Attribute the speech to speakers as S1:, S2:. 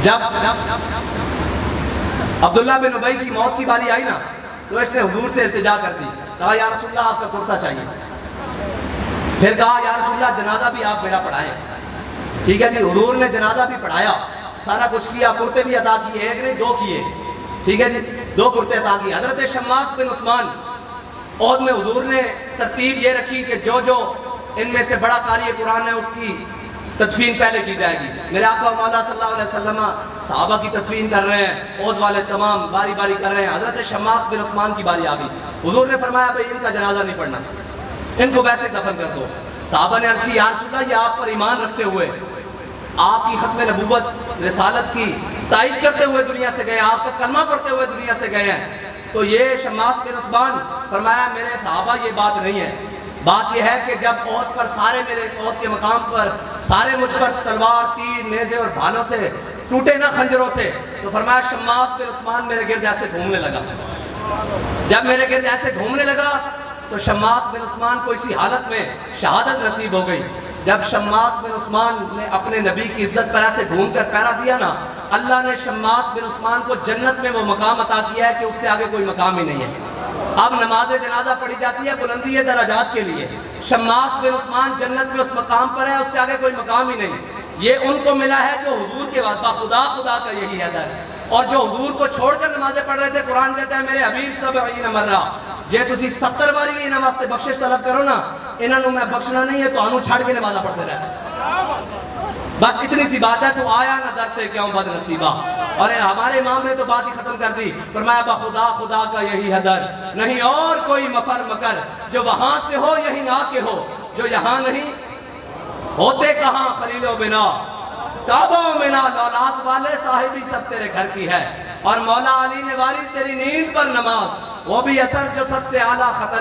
S1: जब अब्दुल्ला बिन उबई की मौत की बारी आई ना, तो इसने हुजूर से इल्तिजा कर दी, कहा या रसूलल्लाह आपका कुर्ता चाहिए। फिर कहा या रसूलल्लाह जनाजा भी आप मेरा पढ़ाएं। ठीक है जी, हुजूर ने जनाजा भी पढ़ाया, सारा कुछ किया, कुर्ते भी अदा किए, एक नहीं दो किए। ठीक है जी, 2 कुर्ते अदा किए। हजरत शम्मास बिन उस्मान और में हुजूर ने तरतीब ये रखी कि जो जो इनमें से बड़ा कारी कुरान है उसकी तदफीन पहले की जाएगी। मेरे आका मौला सल्लल्लाहु अलैहि वसल्लम सहाबा की तदफीन कर रहे हैं, औद वाले तमाम बारी बारी कर रहे हैं। हजरत शम्मास बिन उस्मान की बारी आ गई। हुजूर ने फरमाया भाई इनका जनाजा नहीं पढ़ना, इनको वैसे दफन कर दो। सहाबा ने अर्ज की या रसूलल्लाह ये आप पर ईमान रखते हुए, आपकी खत्म नबूवत रिसालत की तायीद करते हुए दुनिया से गए, आपका कलमा पढ़ते हुए दुनिया से गए हैं, तो ये शम्मास बिन उस्मान फरमाया मेरे सहाबा ये बात नहीं है। बात यह है कि जब औद पर सारे मेरे औद के मकाम पर सारे मुझ पर तलवार तीर नेज़े और भालों से टूटे ना खंजरों से, तो फरमाया शम्मास बिन उस्मान मेरे गिर्द ऐसे घूमने लगा। जब मेरे गिर्द ऐसे घूमने लगा तो शम्मास बिन उस्मान को इसी हालत में शहादत नसीब हो गई। जब शम्मास बिन उस्मान ने अपने नबी की इज्जत पर ऐसे घूम कर पैरा दिया ना, अल्लाह ने शम्मास बिन उस्मान को जन्नत में वो मकाम अता किया है कि उससे आगे कोई मकाम ही नहीं है। अब नमाज जनाजा पढ़ी जाती है बुलंदी दराजात के लिए। शम्मास बिन उस्मान जन्नत में उस मकाम पर है, उससे आगे कोई मकाम ही नहीं। ये उनको मिला है जो हुजूर के बाद खुदा खुदा का यही हैदर, और जो हुजूर को छोड़कर नमाजें पढ़ रहे थे। कुरान कहता है मेरे हबीब सब मर्रा जे तुसी 70 बारी भी इन्हां वास्ते बख्शिश तलब करो ना, इन्होंने मैं बख्शना नहीं है, तो आनू छड़ के नमाजा पढ़ते रहे। बस इतनी सी बात है, तो आया ना डरते क्यों बदनसीबा। और हमारे इमाम ने तो बात ही खत्म कर दी, फरमाया खुदा खुदा का यही हदर, नहीं और कोई मफर मकर, जो वहां से हो यही आके हो, जो यहाँ नहीं होते कहाँ खलीलो बिना काबो मिना लौलाद वाले साहिबी सब तेरे घर की है। और मौला अली ने वारी तेरी नींद पर नमाज, वो भी असर जो सबसे आला खतर